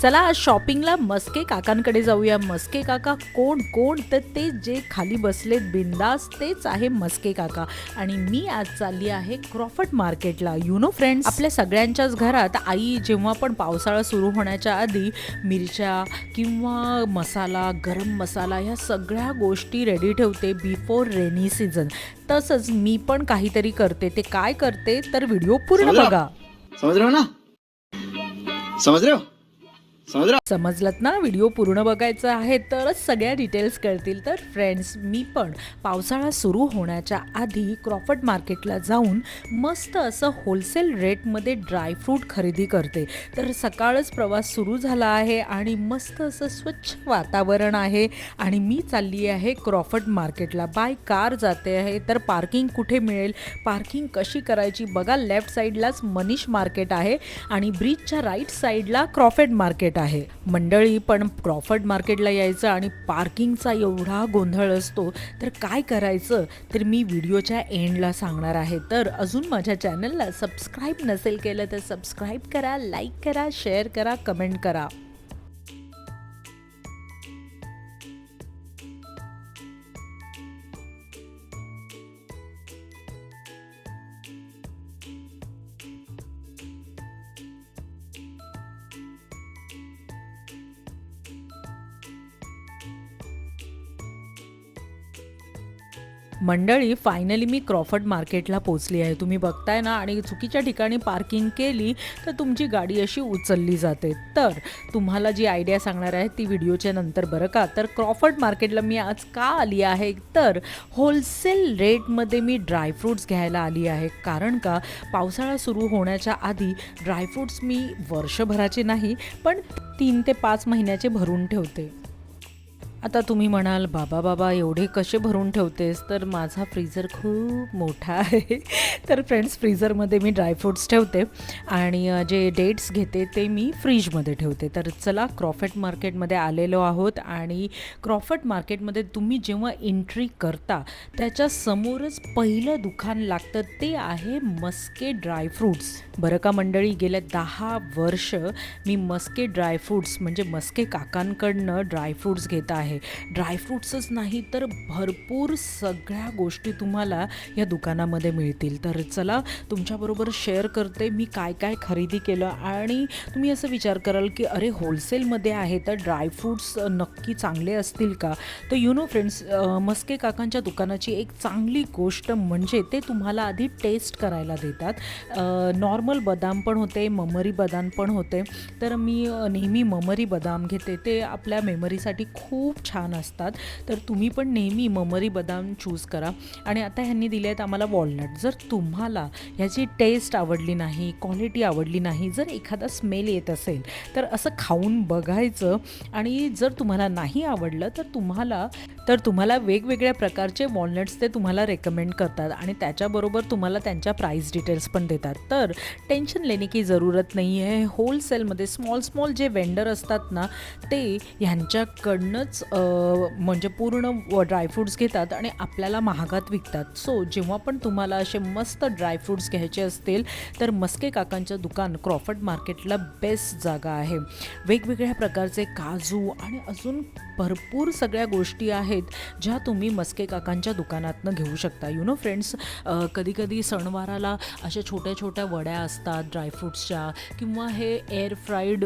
चला आज शॉपिंगला मस्के काकांकडे जाऊया. मस्के काका कोण कोण तर ते जे खाली बसलेत बिंदास तेच आहे मस्के काका. आणि मी आज चालली आहे क्रॉफर्ड मार्केटला. यू नो फ्रेंड्स, आपल्या सगळ्यांच्याच घरात आई जेव्हा पण पावसाळा सुरू होण्याच्या आधी मिरच्या किंवा मसाला, गरम मसाला ह्या सगळ्या गोष्टी रेडी ठेवते बिफोर रेनी सीझन. तसंच मी पण काहीतरी करते. ते काय करते तर व्हिडिओ पूर्ण बघा. समझ रहे हो ना? समझ रहे हो? समजलत ना? व्हिडिओ पूर्ण बघायचा आहे तरच सगळ्या डिटेल्स कळतील. तर फ्रेंड्स, मी पण पावसाळा सुरू होण्याच्या आधी क्रॉफर्ड मार्केटला जाऊन मस्त असं होलसेल रेटमध्ये ड्रायफ्रूट खरेदी करते. तर सकाळच प्रवास सुरू झाला आहे आणि मस्त असं स्वच्छ वातावरण आहे आणि मी चालली आहे क्रॉफर्ड मार्केटला. बाय कार जाते आहे. तर पार्किंग कुठे मिळेल, पार्किंग कशी करायची बघा. लेफ्ट साईडलाच मनीष मार्केट आहे आणि ब्रिजच्या राईट साईडला क्रॉफर्ड मार्केट आहे. मंडळी, पण क्रॉफर्ड मार्केटला यायचं आणि पार्किंगचा एवढा गोंधळ असतो तर काय करायचं तर मी व्हिडिओच्या एंडला सांगणार आहे. तर अजून माझ्या चॅनलला सबस्क्राईब नसेल केलं तर सबस्क्राईब करा, लाईक करा, शेअर करा, कमेंट करा. मंडळी, फायनली मी क्रॉफर्ड मार्केटला पोचली आहे. तुम्ही बघताय ना. आणि चुकीच्या ठिकाणी पार्किंग केली तर तुमची गाडी अशी उचलली जाते. तर तुम्हाला जी आयडिया सांगणार आहे ती व्हिडिओच्या नंतर बरं का. तर क्रॉफर्ड मार्केटला मी आज का आली आहे तर होलसेल रेटमध्ये मी ड्रायफ्रूट्स घ्यायला आली आहे. कारण का पावसाळा सुरू होण्याच्या आधी ड्रायफ्रूट्स मी वर्षभराचे नाही पण 3 ते 5 महिन्याचे भरून ठेवते. आता तुम्ही म्हणाल, बाबा एवढे कसे भरून ठेवतेस? तर माझा फ्रीझर खूप मोठा आहे. तर फ्रेंड्स, फ्रीझरमध्ये मी ड्रायफ्रूट्स ठेवते आणि जे डेट्स घेते ते मी फ्रीजमध्ये ठेवते. तर चला, क्रॉफर्ड मार्केटमध्ये आलेलो आहोत आणि क्रॉफर्ड मार्केटमध्ये तुम्ही जेव्हा एंट्री करता त्याच्या समोरच पहिलं दुकान लागतं ते आहे मस्के ड्रायफ्रूट्स. बरं का मंडळी, गेल्या 10 वर्ष मी मस्के ड्रायफ्रूट्स म्हणजे मस्के काकांकडनं ड्रायफ्रूट्स घेत आहे. ड्रायफ्रूट्सच नाही तर भरपूर सगळ्या गोष्टी तुम्हाला या दुकानामध्ये मिळतील. तर चला, तुमच्याबरोबर शेअर करते मी काय काय खरेदी केलं. आणि तुम्ही असं विचार कराल की अरे, होलसेलमध्ये आहे तर ड्रायफ्रूट्स नक्की चांगले असतील का? तर यू नो फ्रेंड्स, मस्के काकांच्या दुकानाची एक चांगली गोष्ट म्हणजे ते तुम्हाला आधी टेस्ट करायला देतात. नॉर्मल बदाम पण होते, ममरी बदाम पण होते. तर मी नेहमी ममरी बदाम घेते. ते आपल्या मेमरीसाठी खूप छान असतात. तर तुम्ही पण नेहमी ममरी बदाम चूज करा. आणि आता ह्यांनी दिले आहेत आम्हाला वॉलनट. जर तुम्हाला ह्याची टेस्ट आवडली नाही, क्वालिटी आवडली नाही, जर एखादा स्मेल येत असेल तर असं खाऊन बघायचं. आणि जर तुम्हाला नाही आवडलं तर तुम्हाला वेगवेगळ्या प्रकारचे वॉलनट्स ते तुम्हाला रेकमेंड करतात आणि त्याच्याबरोबर तुम्हाला त्यांच्या प्राईस डिटेल्स पण देतात. तर टेन्शन लेने की ज़रूरत नाही आहे. होलसेलमध्ये स्मॉल जे वेंडर असतात ना ते ह्यांच्याकडनंच म्हणजे पूर्ण ड्रायफ्रूट्स घेतात आणि आपल्याला महागात विकतात. सो जेव्हा पण तुम्हाला असे मस्त ड्रायफ्रूट्स घ्यायचे असतील तर मस्के काकांचं दुकान क्रॉफर्ड मार्केटला बेस्ट जागा आहे. वेगवेगळ्या प्रकारचे काजू आणि अजून भरपूर सगळ्या गोष्टी आहेत ज्या तुम्ही मस्के काकांच्या दुकानातनं घेऊ शकता. यू नो फ्रेंड्स, कधीकधी सणवाराला अशा छोट्या छोट्या वड्या असतात ड्रायफ्रूट्सच्या किंवा हे एअर फ्राईड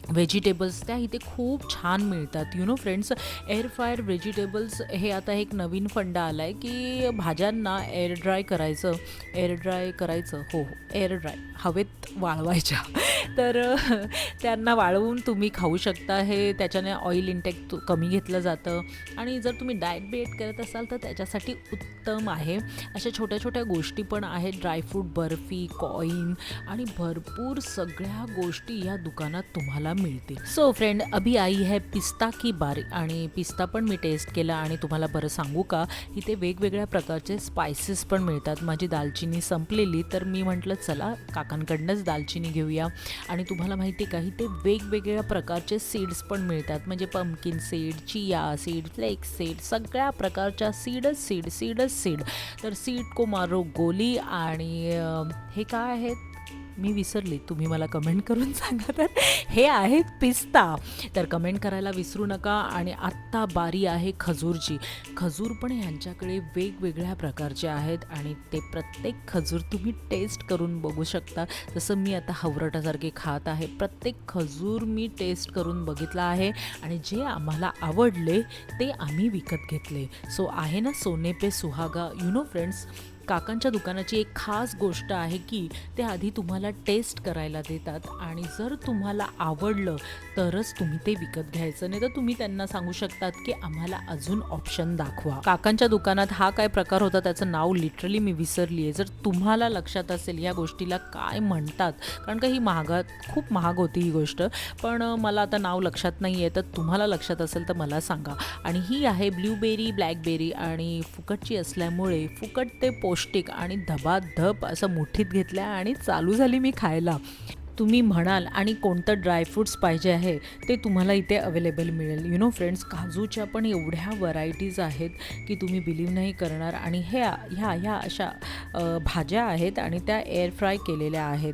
व्हेजिटेबल्स त्या इथे खूप छान मिळतात. You know friends, air fryer vegetables हे आता एक नवीन फंडा आला आहे की भाज्यांना एअर ड्राय करायचं. हो, एअर ड्राय हवेत वाळवायच्या. तर त्यांना वाळवून तुम्ही खाऊ शकता. हे त्याच्याने ऑइल इंटेक कमी घेतलं जातं आणि जर तुम्ही डाएट बिएट करत असाल तर त्याच्यासाठी उत्तम आहे. अशा छोट्या छोट्या गोष्टी पण आहेत. ड्रायफ्रूट बर्फी, कॉईन आणि भरपूर सगळ्या गोष्टी या दुकानात तुम्हाला मिळतील. सो फ्रेंड, अभी आई है पिस्ता की बारी. आणि पिस्ता पण मी टेस्ट केला आणि तुम्हाला बरं सांगू का, इथे वेगवेगळ्या प्रकारचे स्पायसेस पण मिळतात. माझी दालचिनी संपलेली तर मी म्हटलं चला काकांकडनंच दालचिनी घेऊया. आणि तुम्हाला माहिती आहे का, इथे वेगवेगळ्या प्रकारचे सीड्स पण मिळतात. म्हणजे pumpkin seed, chia seed, flax seed, सगळ्या प्रकारच्या सीडच सीड. तर सीड को मारो गोली. आणि हे काय आहेत मी विसरली, तुम्ही मला कमेंट करून सांगा. तर हे आहेत पिस्ता. तर कमेंट करायला विसरू नका. आणि आत्ता बारी आहे खजूरची. खजूर पण ह्यांच्याकडे वेगवेगळ्या प्रकारचे आहेत आणि ते प्रत्येक खजूर तुम्ही टेस्ट करून बघू शकता. जसं मी आता हवरटासारखे खात आहे, प्रत्येक खजूर मी टेस्ट करून बघितला आहे आणि जे आम्हाला आवडले ते आम्ही विकत घेतले. सो आहे ना सोने पे सुहागा. फ्रेंड्स, काकांच्या दुकानाची एक खास गोष्ट आहे की ते आधी तुम्हाला टेस्ट करायला देतात आणि जर तुम्हाला आवडलं तरच तुम्ही ते विकत घ्यायचं, नाही तर तुम्ही त्यांना सांगू शकतात की आम्हाला अजून ऑप्शन दाखवा. काकांच्या दुकानात हा काय प्रकार होता त्याचं नाव लिटरली मी विसरली आहे. जर तुम्हाला लक्षात असेल या गोष्टीला काय म्हणतात, कारण का ही खूप महाग होती ही गोष्ट, पण मला आता नाव लक्षात नाही आहे, तर तुम्हाला लक्षात असेल तर मला सांगा. आणि ही आहे ब्ल्यूबेरी ब्लॅकबेरी आणि फुकटची असल्यामुळे फुकट ते पौष्टिक आणि धबाधब असं मुठीत घेतल्या आणि चालू झाली मी खायला. तुम्ही म्हणाल आणि कोणतं ड्रायफ्रूट्स पाहिजे आहे ते तुम्हाला इथे अवेलेबल मिळेल. फ्रेंड्स, काजूच्या पण एवढ्या व्हरायटीज आहेत की तुम्ही बिलीव्ह नाही करणार. आणि ह्या अशा भाज्या आहेत आणि त्या एअर फ्राय केलेल्या आहेत.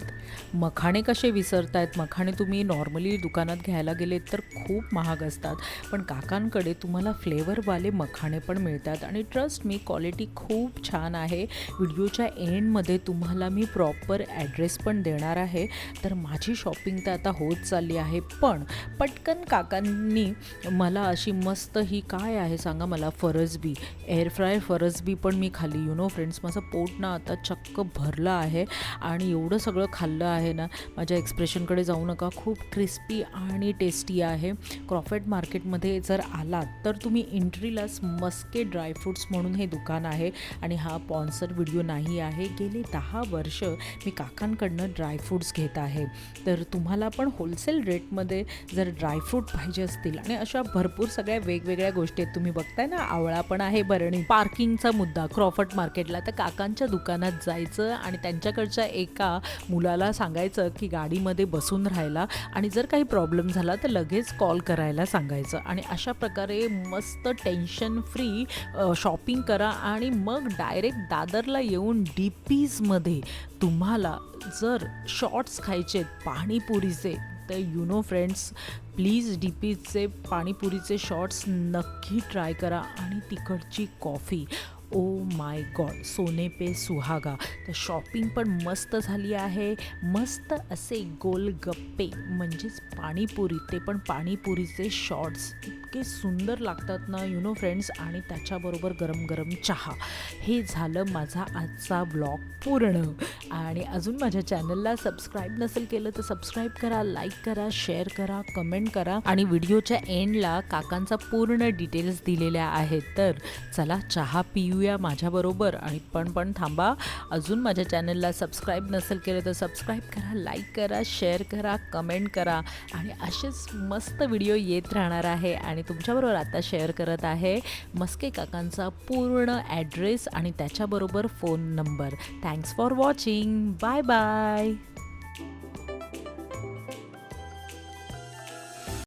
मखाणे कसे विसरतायत? मखाणे तुम्ही नॉर्मली दुकानात घ्यायला गेलेत तर खूप महाग असतात, पण काकांकडे तुम्हाला फ्लेवरवाले मखाणे पण मिळतात आणि ट्रस्ट मी, क्वालिटी खूप छान आहे. व्हिडिओच्या एंडमध्ये तुम्हाला मी प्रॉपर ॲड्रेस पण देणार आहे. तर माझी शॉपिंग तर आता होत चालली आहे, पण पटकन काकांनी मला अशी मस्त ही काय आहे सांगा मला, फरसबी, एअर फ्राय फरसबी पण मी खाल्ली. फ्रेंड्स, माझं पोट ना आता चक्क भरलं आहे आणि एवढं सगळं खाल्लं आहे ना, माझ्या एक्सप्रेशनकडे जाऊ नका. खूप क्रिस्पी आणि टेस्टी आहे. क्रॉफर्ड मार्केटमध्ये जर आलात तर तुम्ही एंट्रीलाच मस्के ड्रायफ्रूट्स म्हणून हे दुकान आहे आणि हा स्पॉन्सर व्हिडिओ नाही आहे. गेले 10 वर्ष मी काकांकडनं ड्रायफ्रूट्स घेत आहे. तर तुम्हाला पण होलसेल रेटमध्ये जर ड्रायफ्रूट पाहिजे असतील आणि अशा भरपूर सगळ्या वेगवेगळ्या गोष्टी आहेत, तुम्ही बघताय ना, आवळा पण आहे, बरणी. पार्किंगचा मुद्दा क्रॉफर्ड मार्केटला, तर काकांच्या दुकानात जायचं आणि त्यांच्याकडच्या एका मुलाला सांगायचं की गाडीमध्ये बसून राहायला आणि जर काही प्रॉब्लेम झाला तर लगेच कॉल करायला सांगायचं. आणि अशा प्रकारे मस्त टेन्शन फ्री शॉपिंग करा आणि मग डायरेक्ट दादरला येऊन डीपीजमध्ये तुम्हाला जर शॉर्ट्स खायचे पाणीपुरीचे तर फ्रेंड्स, प्लीज डीपीचे पाणीपुरीचे शॉर्ट्स नक्की ट्राय करा. आणि तिकडची कॉफी, ओ माय गॉड, सोने पे सुहागा. तर शॉपिंग पण मस्त झाली आहे. मस्त असे गोलगप्पे म्हणजेच पाणीपुरी, ते पण पाणीपुरीचे शॉर्ट्स इतके सुंदर लागतात ना फ्रेंड्स, आणि त्याच्याबरोबर गरम गरम चहा. हे झालं माझा आजचा ब्लॉग पूर्ण. आणि अजून माझ्या चॅनलला सबस्क्राईब नसेल केलं तर सबस्क्राईब करा, लाईक करा, शेअर करा, कमेंट करा. आणि व्हिडिओच्या एंडला काकांचा पूर्ण डिटेल्स दिलेल्या आहेत. तर चला चहा पिऊया माझ्याबरोबर. आणि पण थांबा, अजून माझ्या चॅनलला सबस्क्राईब नसेल केलं तर सबस्क्राईब करा, लाईक करा, शेअर करा, कमेंट करा. आणि असेच मस्त व्हिडिओ येत राहणार आहे. आणि तुमच्याबरोबर आता शेअर करत आहे मस्के काकांचा पूर्ण ॲड्रेस आणि त्याच्याबरोबर phone number. Thanks for watching. Bye bye.